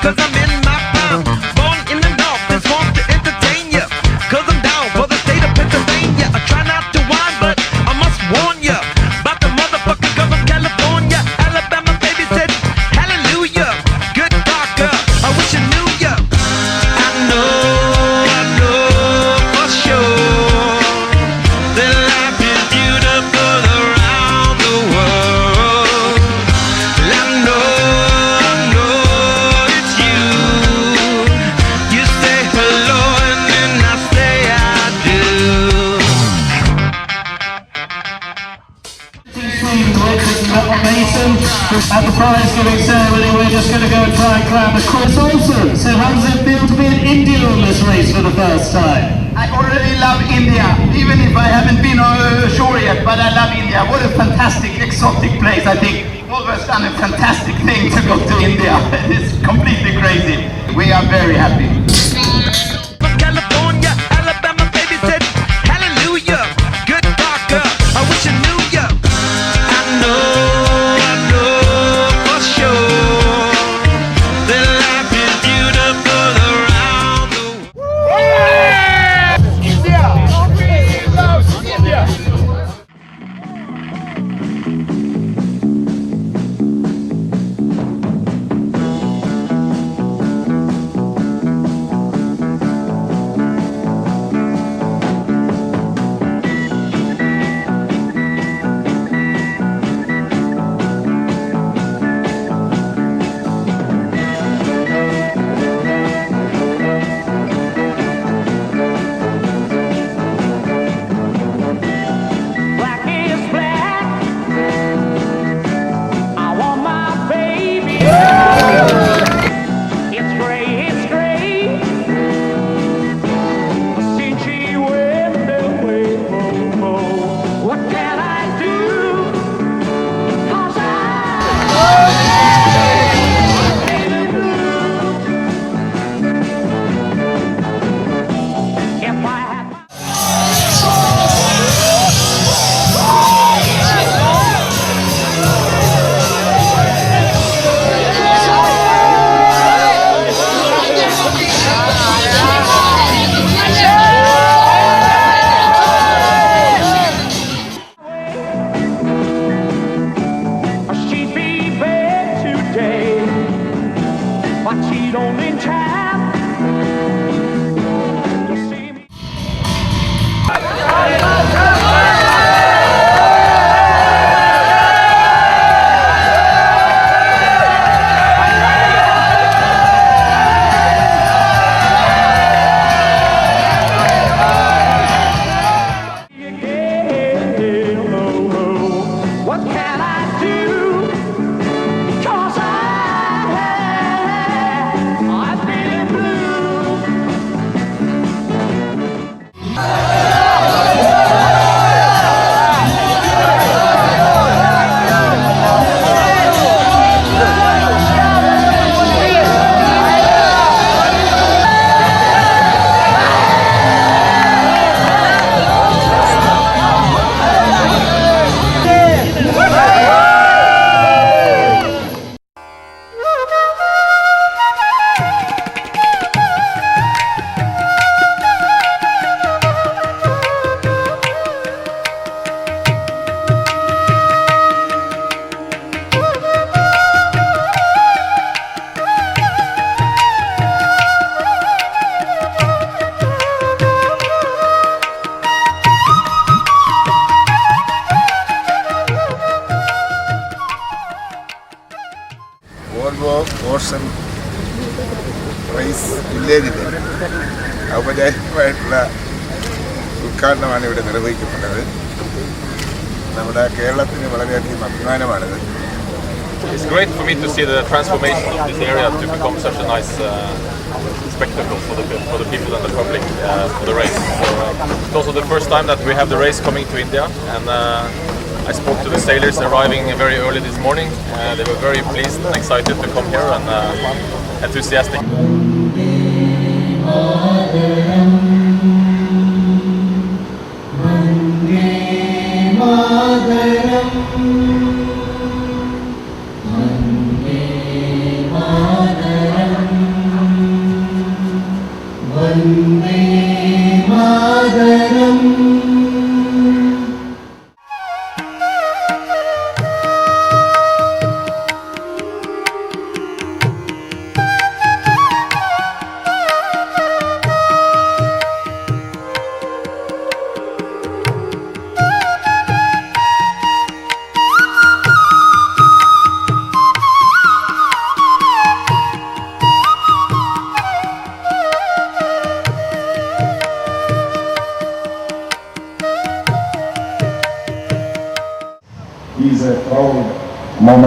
cause I'm in my prime. Born in the north, this wants to entertain ya, cause I'm down for the state of Pennsylvania. I try not to whine, but I must warn ya about the motherfucking gum of California. Alabama baby said, hallelujah, good talker, I wish I knew ya. I know for sure that life is beautiful around the world. I know it's you. You say hello and then I say I do. Mason at the prize giving ceremony. We're just going to go and try and grab the Chris Olsen. So how does it feel to be in India on this race for the first time? I already love India, even if I haven't been ashore yet, but I love India. What a fantastic, exotic place. I think Volvo's done a fantastic thing to go to India. It's completely crazy. We are very happy. California, Alabama baby said, hallelujah, good talker, I wish I knew ya. I know for sure that life is beautiful around the world. India! We love India! Black is black. I want my baby. It's gray. Since she went away, what can I do? 'Cause if I had she'd be bad today, but she'd only time to see me. What can I do? 'Cause I'm feeling blue. Volvo ocean race വില്ലേജിലെ ഔപചാരികമായിട്ടുള്ള ഉദ്ഘാടനമാണ് ഇവിടെ നിർവഹിക്കപ്പെട്ടത്. നമ്മുടെ കേരളത്തിന് വളരെയധികം അഭിമാനമാണിത്. It's great for me to see the transformation of this area to become such a nice spectacle for the people and the public for the race. So, it's also the first time that we have the race coming to India, and I spoke to the sailors arriving very early this morning. They were very pleased and excited to come here and enthusiastic. Vande Mataram.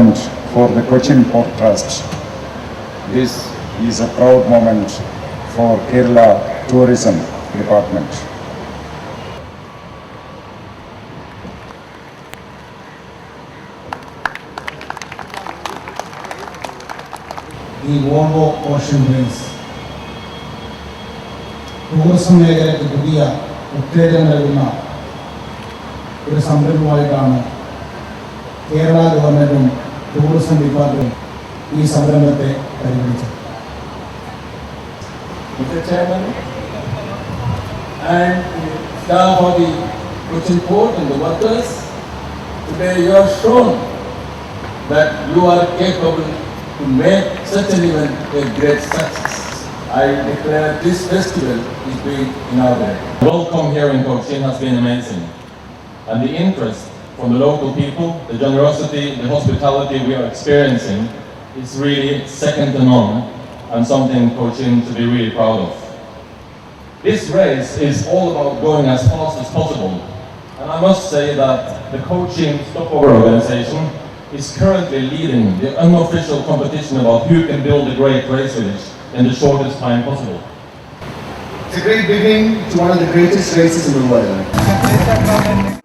moment for the Cochin Port Trust. This is a proud moment for Kerala Tourism Department. ഈ Volvo Ocean raise tourism മേഖലയ്ക്ക് പുതിയ ഉത്തേജനം നൽകുന്ന ഒരു സംരംഭമായിട്ടാണ് കേരള ഗവൺമെൻറ്റും tourism ഡിപ്പാർട്ട്മെൻറ്റും ഈ സംരംഭത്തെ പരിഗണിച്ചത്. Mr. Chairman and staff of the Cochin Port and the workers, today you have shown that you are capable to make such an event a great success. I declare this festival is being inaugurated. Welcome here in Cochin has been amazing, and the interest from the local people, the generosity, the hospitality we are experiencing is really second to none, and something Cochin to be really proud of. This race is all about going as fast as possible, and I must say that the Cochin Stopover organization is currently leading the unofficial competition about who can build a great race village in the shortest time possible. It's a great beginning to one of the greatest races in the world.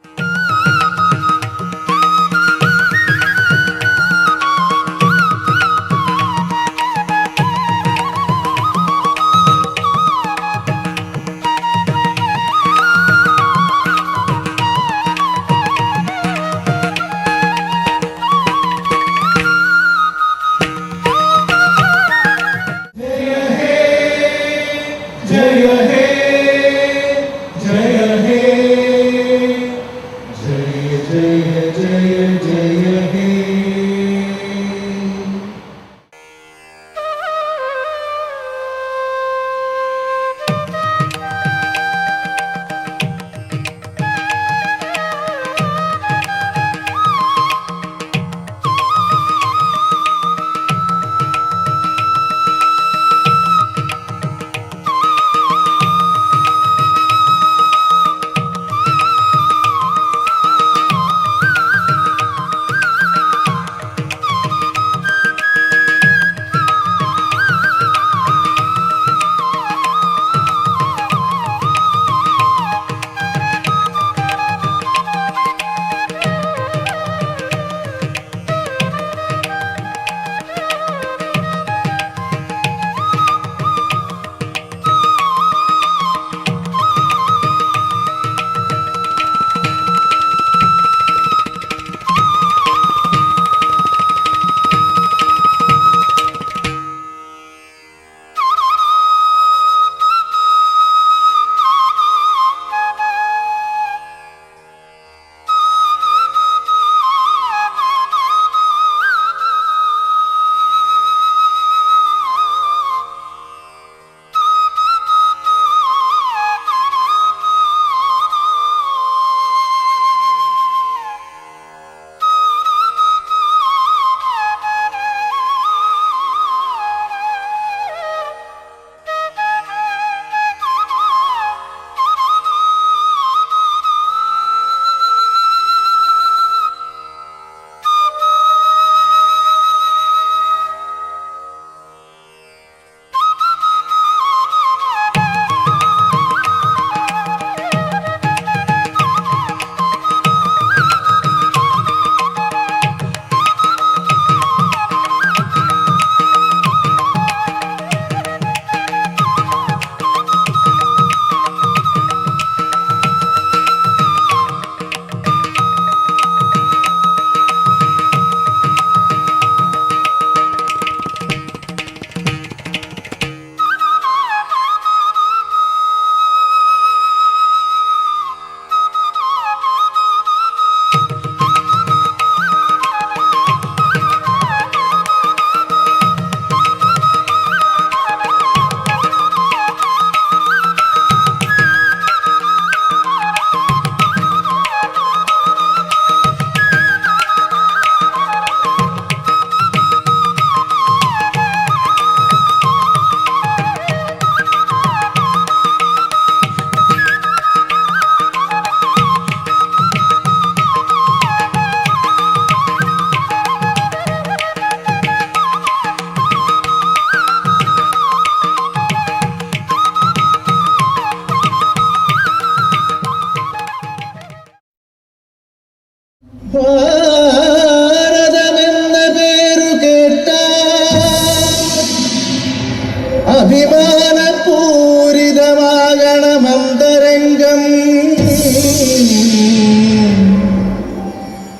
അഭിമാനപൂരിതമാകണമെന്തരംഗം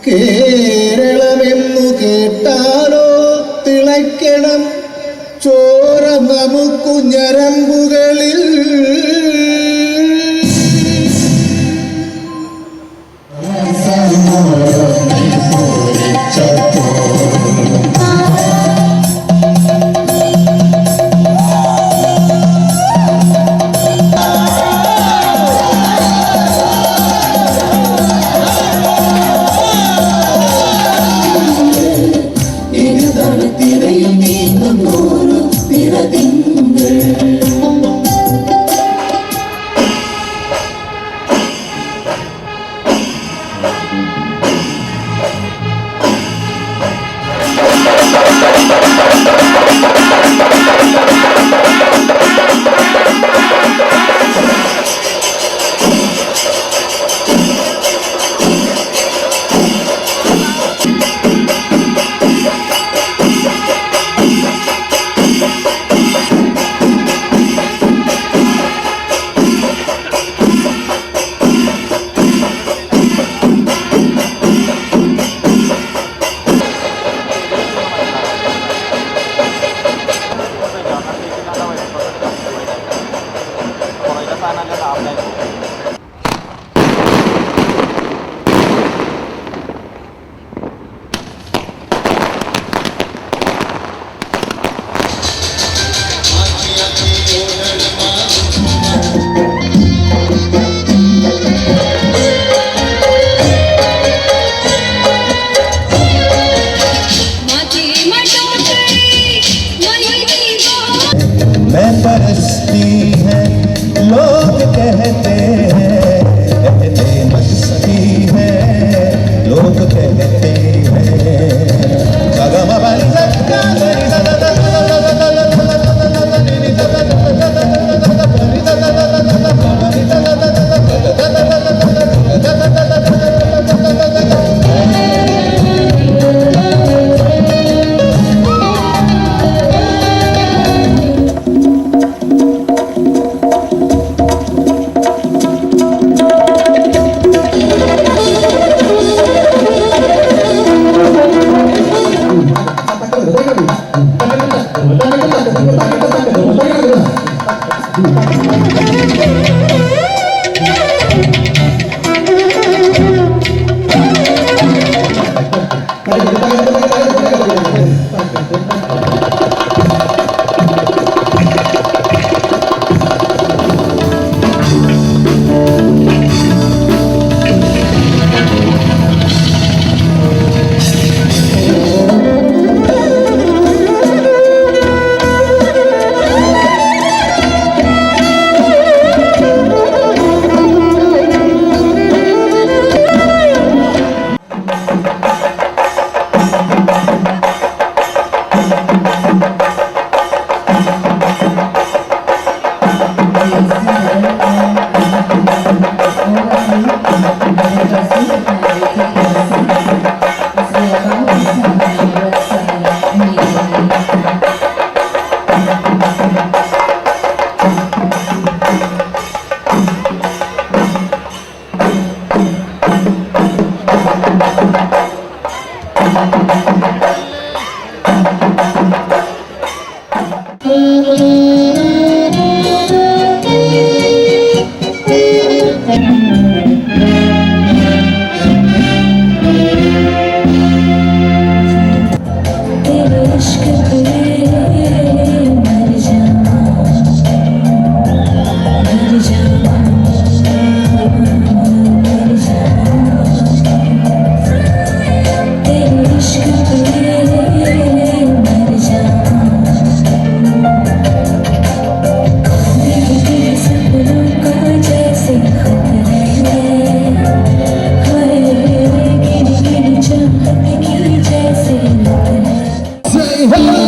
കേരളമെന്നു കേട്ടാലോ തിളയ്ക്കണം ചോര നമുക്കു ഞരമ്പുകളിൽ. लोग कहते हैं मस्ती है, लोग कहते Hey!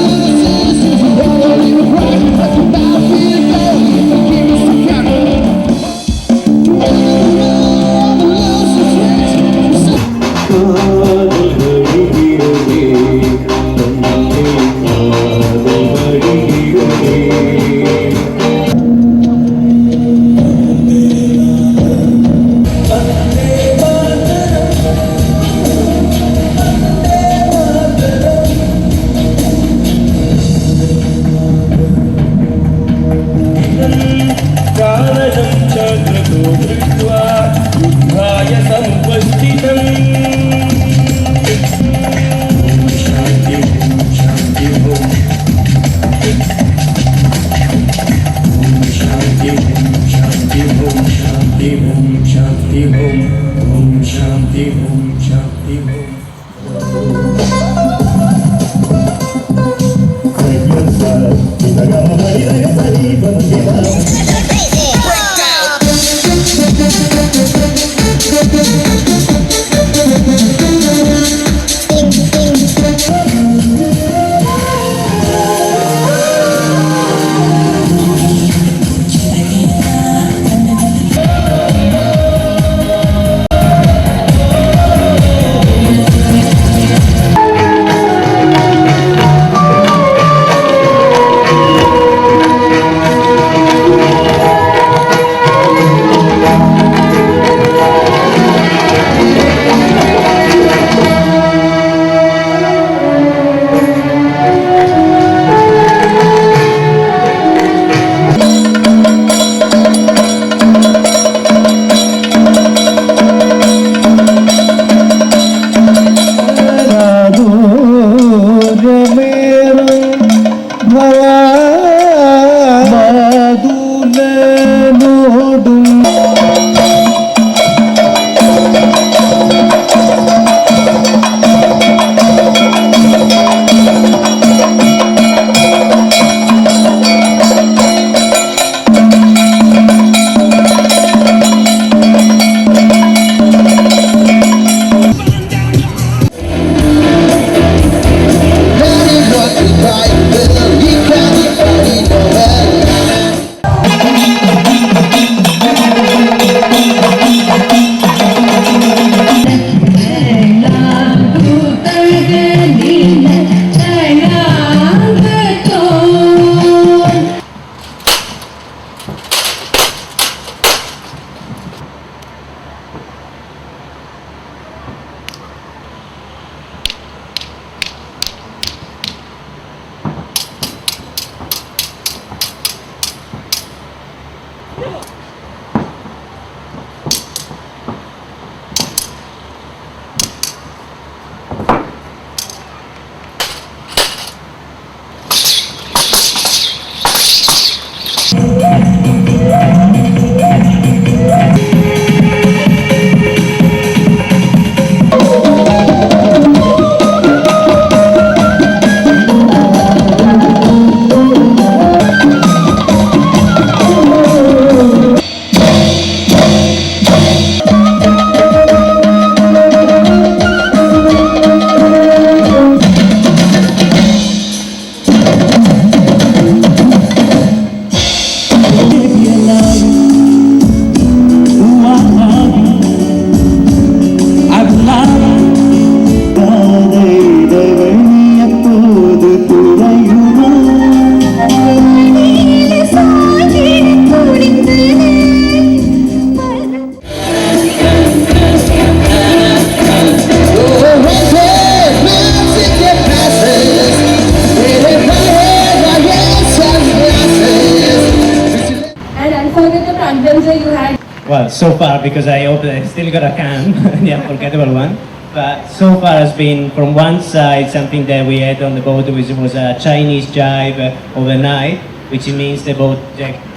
well, so far, because I hope that I still got a can, the unforgettable one. But so far has been, from one side, something that we had on the boat, which was a Chinese jive overnight, which means the boat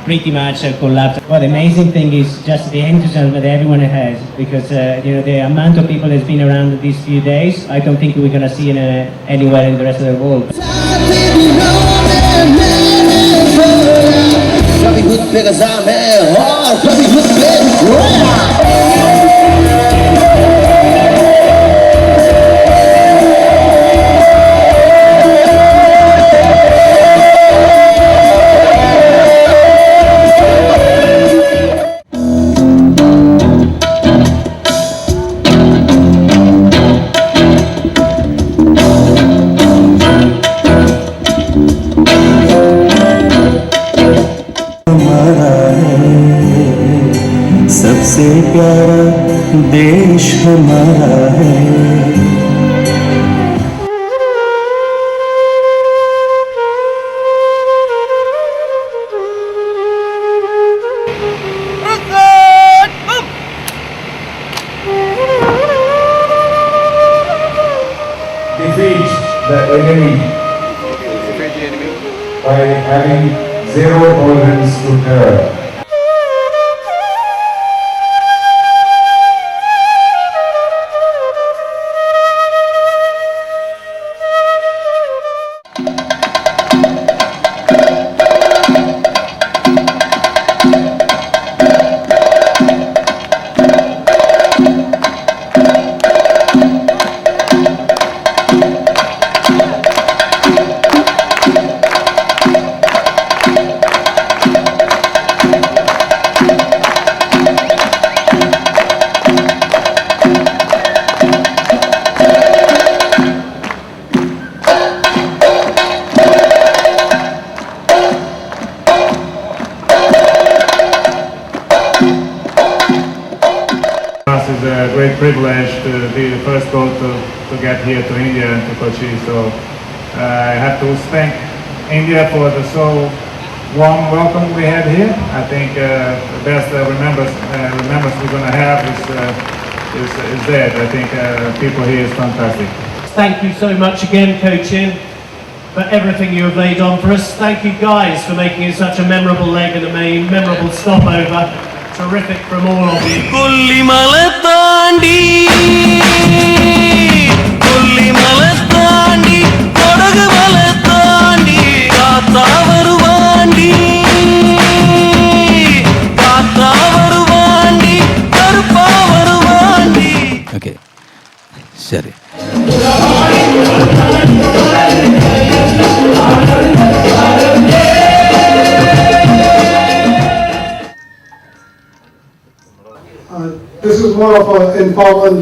pretty much collapsed. But the amazing thing is just the enthusiasm that everyone has, because the amount of people that's been around these few days, I don't think we're going to see anywhere in the rest of the world. सबसे प्यारा देश हमारा है। Defeat the enemy by having zero tolerance to terror. It's a great privilege to be the first boat to get here to India and to Kochi. So I have to thank India for the so warm welcome we had here. I think the best remembrance we're going to have is there. I think people here is fantastic. Thank you so much again, Cochin, for everything you have laid on for us. Thank you guys for making it such a memorable leg and a memorable stopover. Terrific from all of you. Kollimalai தாண்டி கொடகு மலை தாண்டி காத்தா வருவாண்டி கருப்பா வருவாண்டி. Okay சரி. This is more of an informal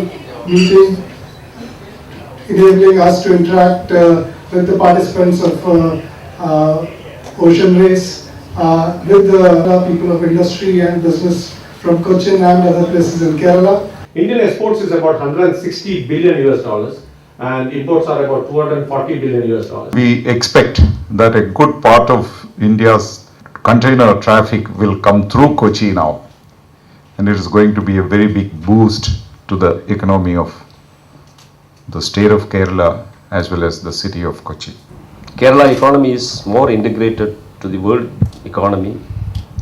meeting, enabling us to interact with the participants of Ocean Race, with the people of industry and business from Cochin and other places in Kerala. Indian exports is about $160 billion and imports are about $240 billion. We expect that a good part of India's container traffic will come through Kochi now. And it is going to be a very big boost to the economy of the state of Kerala as well as the city of Kochi. Kerala economy is more integrated to the world economy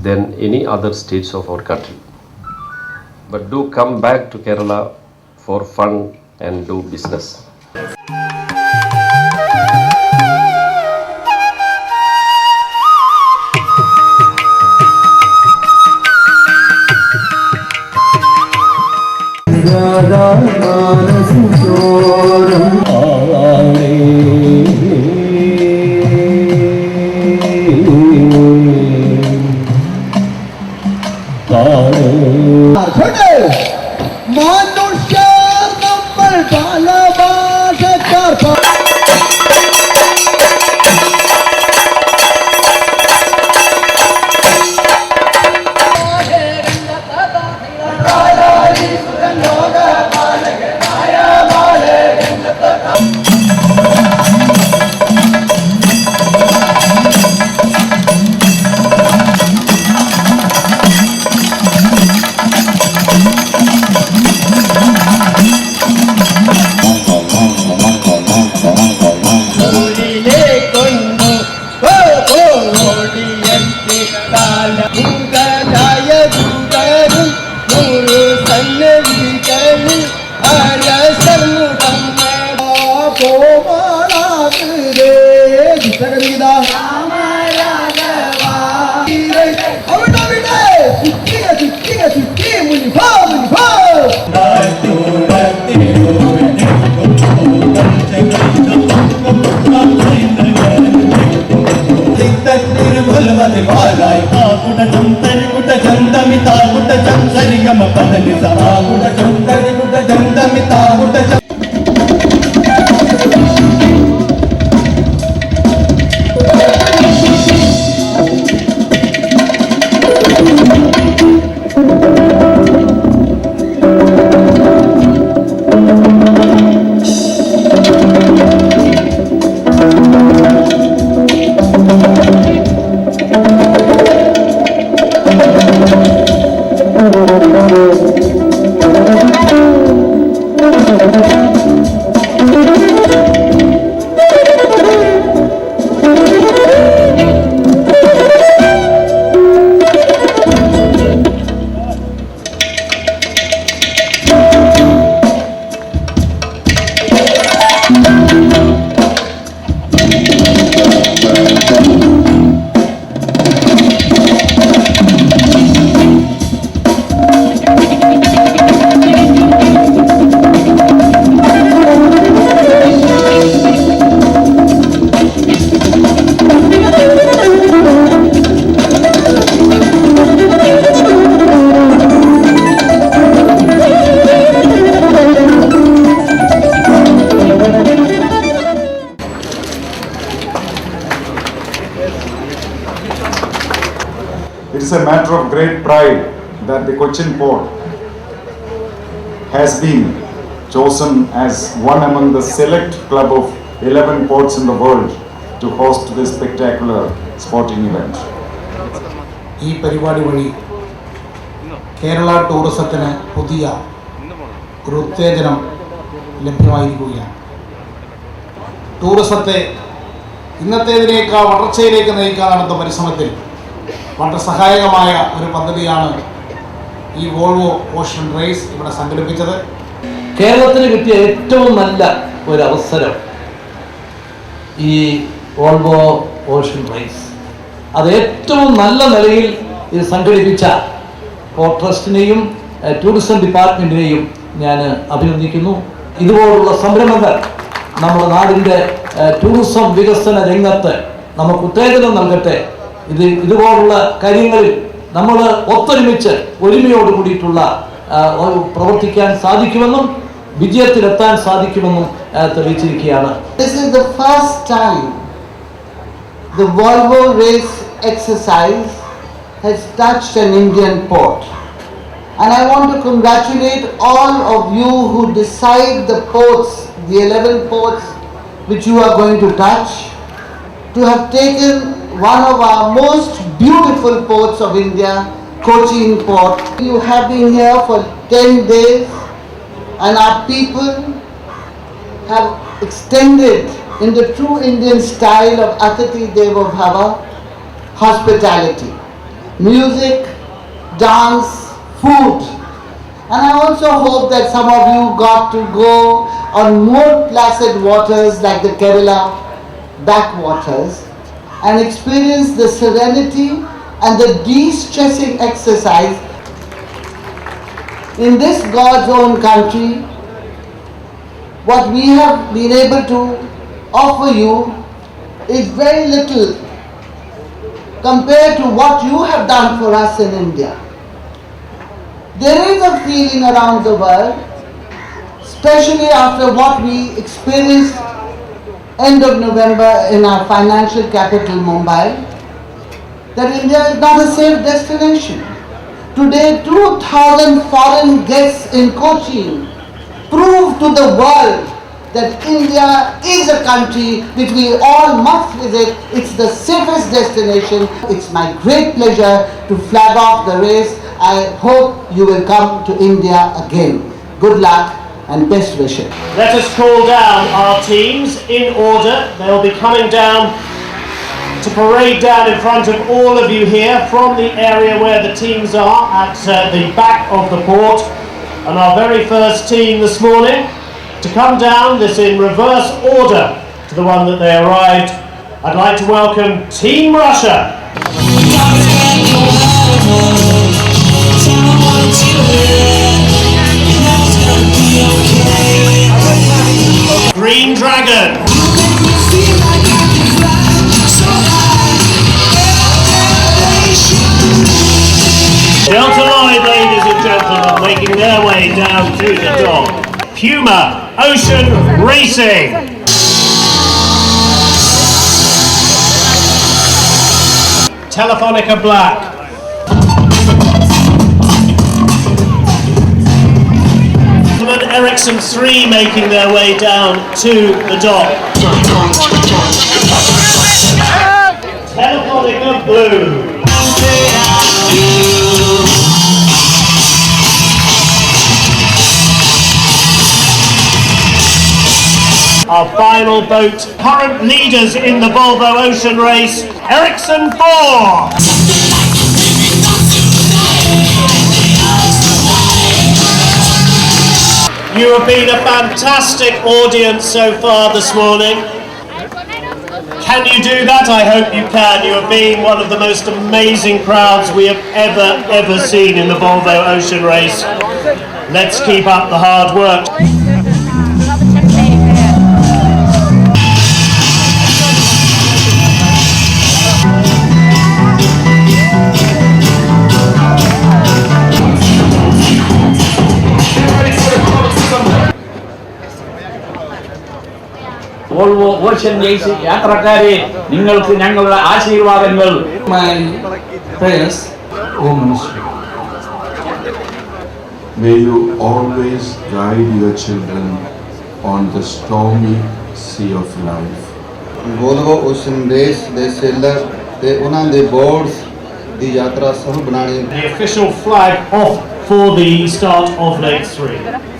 than any other states of our country. But do come back to Kerala for fun and do business. മനുഷ്യ നമ്മൾ ബാലബാ It is a matter of great pride that the Cochin Port has been chosen as one among the select club of 11 ports in the world to host this spectacular sporting event. ഈ പരിപാടി വഴി കേരള ടൂറിസത്തിന് പുതിയ ഒരു ഉത്തേജനം ലഭ്യമായിരിക്കുകയാണ്. ടൂറിസത്തെ ഇന്നത്തേതിനേക്കാൾ വളർച്ചയിലേക്ക് നയിക്കാൻ നടത്തുന്ന പരിശ്രമത്തിൽ വളരെ സഹായകമായ ഒരു പദ്ധതിയാണ് ഈ വോൾവോ ഓഷ്യൻ റേസ് ഇവിടെ സംഘടിപ്പിച്ചത്. കേരളത്തിന് കിട്ടിയ ഏറ്റവും നല്ല ഒരു അവസരം ഈ വോൾവോ ഓഷ്യൻ റേസ്, അത് ഏറ്റവും നല്ല നിലയിൽ ഇത് സംഘടിപ്പിച്ച പോർട്ട് ട്രസ്റ്റിനെയും ടൂറിസം ഡിപ്പാർട്ട്മെൻറ്റിനെയും ഞാൻ അഭിനന്ദിക്കുന്നു. ഇതുപോലുള്ള സംരംഭങ്ങൾ നമ്മുടെ നാടിൻ്റെ ടൂറിസം വികസന രംഗത്ത് നമുക്ക് ഉത്തേജനം നൽകട്ടെ. ഇതുപോലുള്ള കാര്യങ്ങളിൽ നമ്മൾ ഒത്തൊരുമിച്ച് ഒരുമയോട് കൂടിയിട്ടുള്ള പ്രവർത്തിക്കാൻ സാധിക്കുമെന്നും വിജയത്തിലെത്താൻ സാധിക്കുമെന്നും തെളിയിച്ചിരിക്കുകയാണ്. This is the first time the Volvo race exercise has touched an Indian port. And I want to congratulate all of you who decide the ports, the 11 ports which you are going to touch, to have taken one of our most beautiful ports of India, Cochin Port. You have been here for 10 days and our people have extended in the true Indian style of Atati Devo Bhava, hospitality, music, dance, food. And I also hope that some of you got to go on more placid waters like the Kerala backwaters and experience the serenity and the de-stressing exercise. In this God's own country, what we have been able to offer you is very little compared to what you have done for us in India. There is a feeling around the world, especially after what we experienced end of November in our financial capital Mumbai, that India is not a safe destination. Today 2,000 foreign guests in Cochin prove to the world that India is a country which we all must visit. It's the safest destination. It's my great pleasure to flag off the race. I hope you will come to India again. Good luck and best wishes. Let us call down our teams in order. They'll be coming down to parade down in front of all of you here from the area where the teams are at the back of the port. And our very first team this morning to come down this in reverse order to the one that they arrived I'd like to welcome Team Russia. Green Dragon. Delta Lloyd, ladies and gentlemen, making their way down to the dock. Puma Ocean Racing. Telefonica Black. Ericsson 3 making their way down to the dock. Telefonica Blue. Our final boat, current leaders in the Volvo Ocean Race, Ericsson 4. You have been a fantastic audience so far this morning. Can you do that? I hope you can. You have been one of the most amazing crowds we have ever seen in the Volvo Ocean Race. Let's keep up the hard work. Volvo ocean race യാത്രക്കാരെ നിങ്ങൾക്ക് ഞങ്ങളുടെ ആശീർവാദങ്ങൾ. My prayers, O Ministry. May you always guide your children on the stormy sea of life. Volvo Ocean Race ਦੇ seller ਤੇ ਉਹਨਾਂ ਦੇ boards ਦੀ ਯਾਤਰਾ ਸਫਲ ਬਣਾਉਣੀ. The official flag off for the start of Leg 3.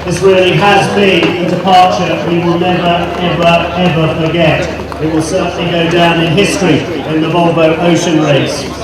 This really has been a departure we will never, ever forget. It will certainly go down in history in the Volvo Ocean Race.